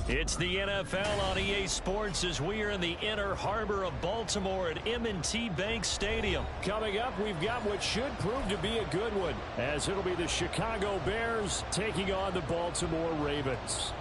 It's the NFL on EA Sports as we are in the inner harbor of Baltimore at M&T Bank Stadium. Coming up, we've got what should prove to be a good one, as it'll be the Chicago Bears taking on the Baltimore Ravens.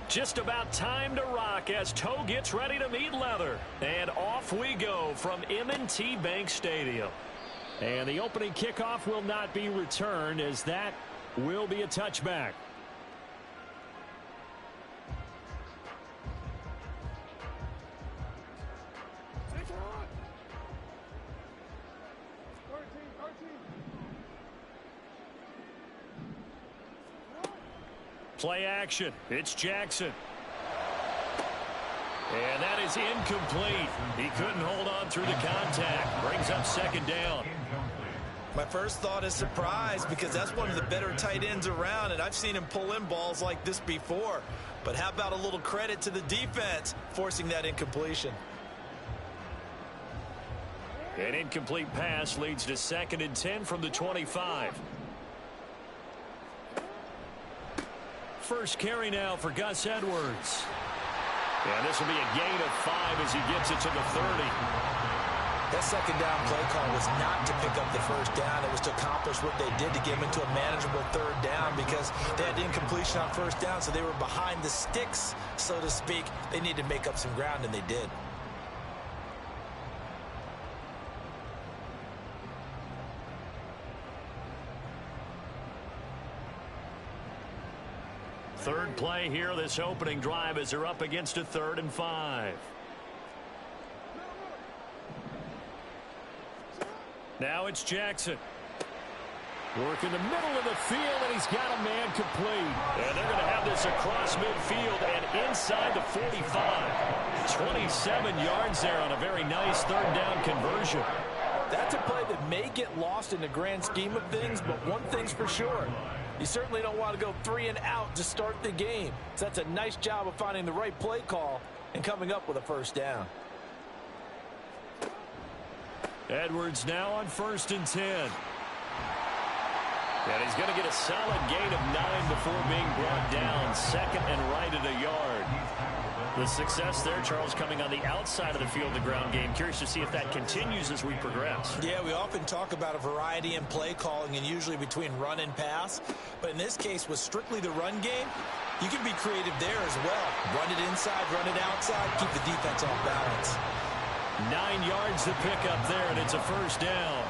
Just about time to rock as toe gets ready to meet leather. And off we go from M&T Bank Stadium. And the opening kickoff will not be returned, as that will be a touchback. Play action. It's Jackson. And that is incomplete. He couldn't hold on through the contact. Brings up second down. My first thought is surprise, because that's one of the better tight ends around, and I've seen him pull in balls like this before. But how about a little credit to the defense forcing that incompletion? An incomplete pass leads to 2nd and 10 from the 25. First carry now for Gus Edwards. And this will be a gain of 5 as he gets it to the 30. That second down play call was not to pick up the first down. It was to accomplish what they did to get him into a manageable third down, because they had incompletion on first down, so they were behind the sticks, so to speak. They needed to make up some ground, and they did. Third play here, this opening drive, as they're up against a 3rd and 5. Now it's Jackson. Work in the middle of the field, and he's got a man complete. And they're going to have this across midfield and inside the 45. 27 yards there on a very nice 3rd down conversion. That's a play that may get lost in the grand scheme of things, but one thing's for sure. You certainly don't want to go 3 and out to start the game. So that's a nice job of finding the right play call and coming up with a first down. Edwards now on 1st and 10. And he's going to get a solid gain of 9 before being brought down. 2nd and right at a yard. The success there, Charles, coming on the outside of the field, the ground game. Curious to see if that continues as we progress. Yeah, we often talk about a variety in play calling, and usually between run and pass. But in this case, with strictly the run game, you can be creative there as well. Run it inside, run it outside, keep the defense off balance. 9 yards to pick up there, and it's a first down.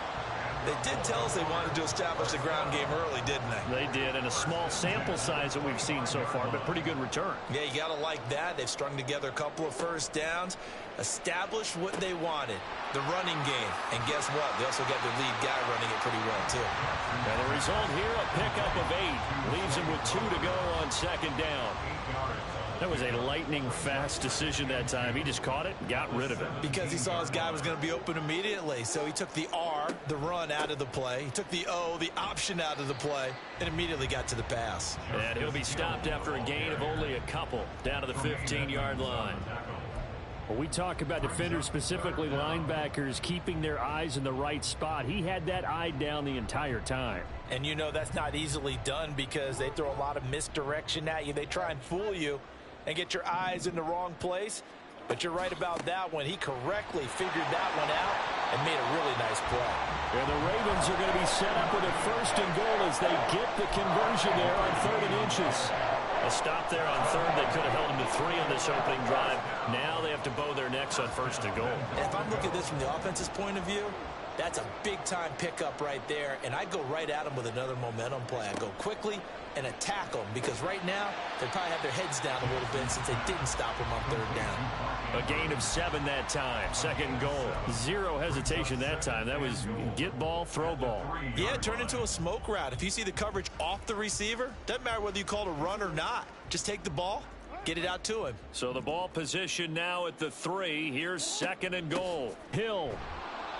They did tell us they wanted to establish the ground game early, didn't they? They did, and a small sample size that we've seen so far, but pretty good return. Yeah, you got to like that. They've strung together a couple of first downs, established what they wanted, the running game. And guess what? They also got their lead guy running it pretty well, too. And the result here, a pickup of 8. Leaves him with 2 to go on 2nd down. That was a lightning-fast decision that time. He just caught it and got rid of it. Because he saw his guy was going to be open immediately. So he took the R, the run, out of the play. He took the O, the option, out of the play, and immediately got to the pass. And he'll be stopped after a gain of only a couple, down to the 15-yard line. When we talk about defenders, specifically linebackers, keeping their eyes in the right spot, he had that eye down the entire time. And you know that's not easily done, because they throw a lot of misdirection at you. They try and fool you and get your eyes in the wrong place. But you're right about that one. He correctly figured that one out and made a really nice play. And the Ravens are going to be set up with a 1st and goal as they get the conversion there on 3rd and inches. A stop there on 3rd. They could have held him to 3 on this opening drive. Now they have to bow their necks on 1st and goal. And if I'm looking at this from the offense's point of view, That's a big-time pickup right there, and I'd go right at him with another momentum play. I'd go quickly and attack them, because right now they probably have their heads down a little bit since they didn't stop him on third down. A gain of 7 that time. Second goal. Zero hesitation that time. That was get ball, throw ball. Yeah, turn into a smoke route. If you see the coverage off the receiver, doesn't matter whether you call it a run or not. Just take the ball, get it out to him. So the ball position now at the 3. Here's second and goal. Hill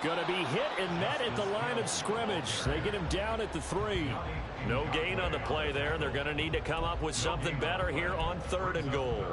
going to be hit and met at the line of scrimmage. They get him down at the 3. No gain on the play there. They're going to need to come up with something better here on third and goal.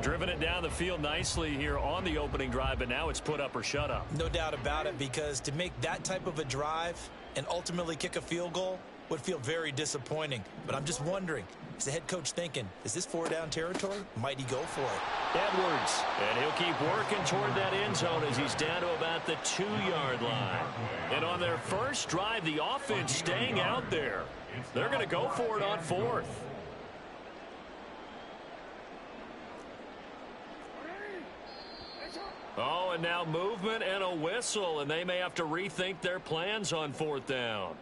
Driven it down the field nicely here on the opening drive, but now it's put up or shut up. No doubt about it, because to make that type of a drive and ultimately kick a field goal would feel very disappointing. But I'm just wondering, is the head coach thinking, is this 4-down territory? Might he go for it? Edwards, and he'll keep working toward that end zone as he's down to about the 2-yard line. And on their first drive, the offense staying out there. They're going to go for it on 4th. Oh, and now movement and a whistle, and they may have to rethink their plans on 4th down.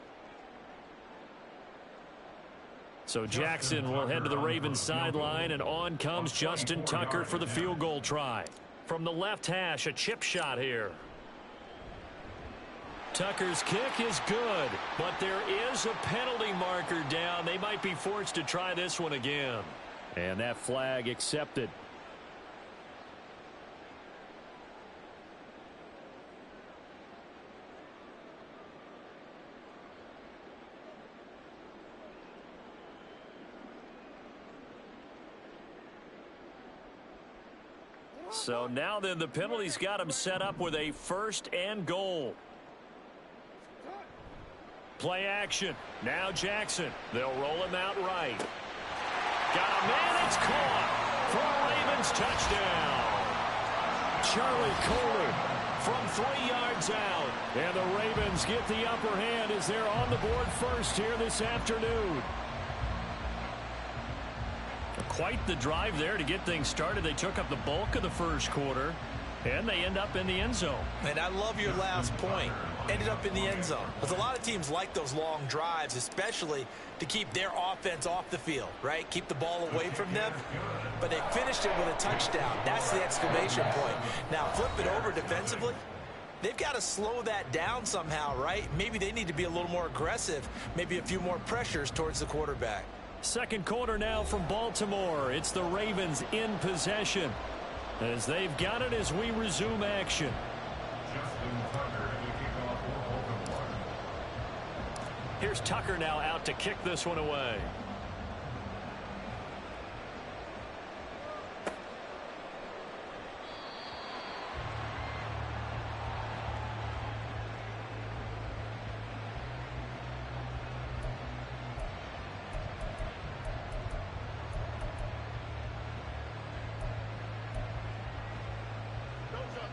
So Jackson will head to the Ravens sideline, and on comes Justin Tucker for the field goal try. From the left hash, a chip shot here. Tucker's kick is good, but there is a penalty marker down. They might be forced to try this one again. And that flag accepted. So now then, the penalty's got him set up with a 1st and goal. Play action. Now Jackson. They'll roll him out right. Got a man. It's caught for a Ravens touchdown. Charlie Kohler from 3 yards out. And the Ravens get the upper hand as they're on the board first here this afternoon. Quite the drive there to get things started. They took up the bulk of the first quarter, and they end up in the end zone. And I love your last point. Ended up in the end zone. Because a lot of teams like those long drives, especially to keep their offense off the field, right? Keep the ball away from them. But they finished it with a touchdown. That's the exclamation point. Now, flip it over defensively. They've got to slow that down somehow, right? Maybe they need to be a little more aggressive. Maybe a few more pressures towards the quarterback. Second quarter now from Baltimore. It's the Ravens in possession as they've got it as we resume action. Here's Tucker now out to kick this one away.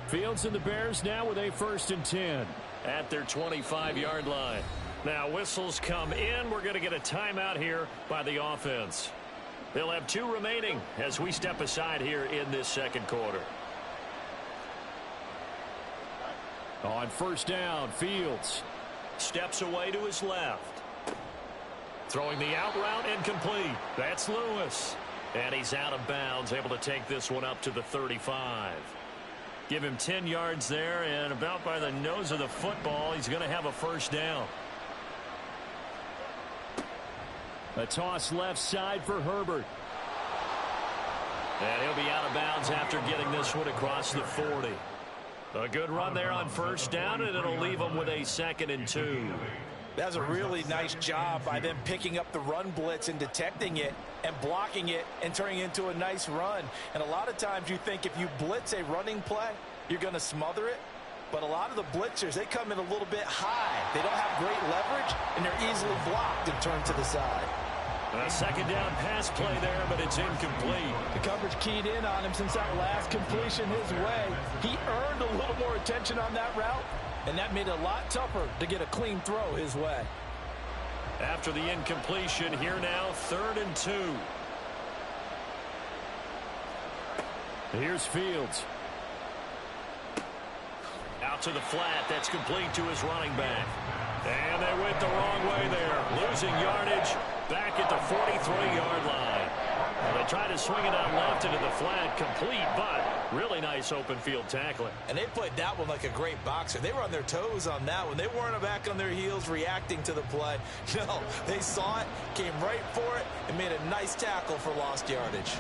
Fields and the Bears now with a 1st and 10 at their 25-yard line. Now whistles come in. We're going to get a timeout here by the offense. They'll have 2 remaining as we step aside here in this second quarter. On 1st down, Fields steps away to his left. Throwing the out route incomplete. That's Lewis. And he's out of bounds, able to take this one up to the 35. Give him 10 yards there, and about by the nose of the football, he's going to have a 1st down. A toss left side for Herbert. And he'll be out of bounds after getting this one across the 40. A good run there on 1st down, and it'll leave him with a 2nd and 2. That's a really nice job by them picking up the run blitz and detecting it and blocking it and turning it into a nice run. And a lot of times you think if you blitz a running play, you're going to smother it. But a lot of the blitzers, they come in a little bit high. They don't have great leverage, and they're easily blocked and turned to the side. A 2nd down pass play there, but it's incomplete. The coverage keyed in on him since that last completion his way. He earned a little more attention on that route, and that made it a lot tougher to get a clean throw his way. After the incompletion, here now, 3rd and 2. Here's Fields. Out to the flat. That's complete to his running back. And they went the wrong way there. Losing yardage back at the 43-yard line. Well, they tried to swing it out left into the flat, complete, but really nice open field tackling. And they played that one like a great boxer. They were on their toes on that one. They weren't back on their heels reacting to the play. No, they saw it, came right for it, and made a nice tackle for lost yardage.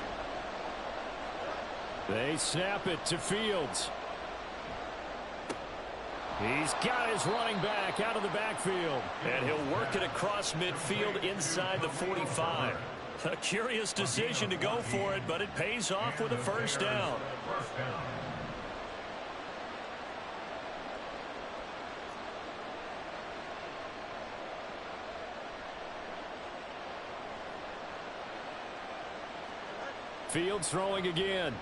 They snap it to Fields. He's got his running back out of the backfield. And he'll work it across midfield inside the 45. A curious decision to go for it, but it pays off with a first down. Fields throwing again.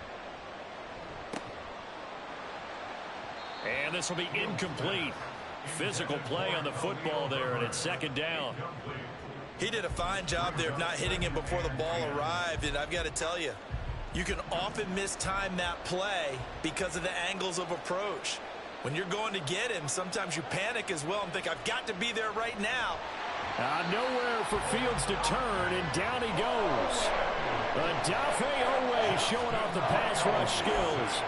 And this will be incomplete. Physical play on the football there, and it's second down. He did a fine job there of not hitting him before the ball arrived, and I've got to tell you, you can often mistime that play because of the angles of approach. When you're going to get him, sometimes you panic as well and think, I've got to be there right now. Nowhere for Fields to turn, and down he goes. Adafe Owe showing off the pass rush skills.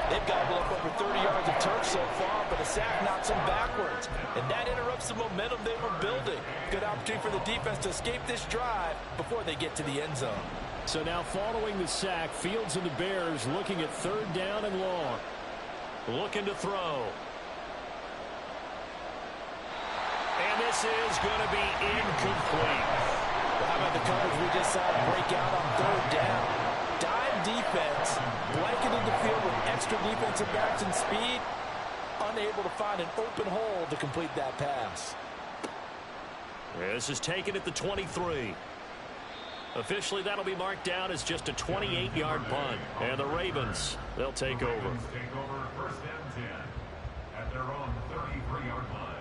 They've gobbled up over 30 yards of turf so far, but a sack knocks them backwards. And that interrupts the momentum they were building. Good opportunity for the defense to escape this drive before they get to the end zone. So now following the sack, Fields and the Bears looking at third down and long. Looking to throw. And this is going to be incomplete. Well, how about the coverage we just saw break out on third down? Dime defense, blanketed the field with extra defensive backs and speed, unable to find an open hole to complete that pass. This is taken at the 23. Officially, that'll be marked down as just a 28-yard punt. And the Ravens, they'll take over. Take over first and 10 at their own 33-yard line.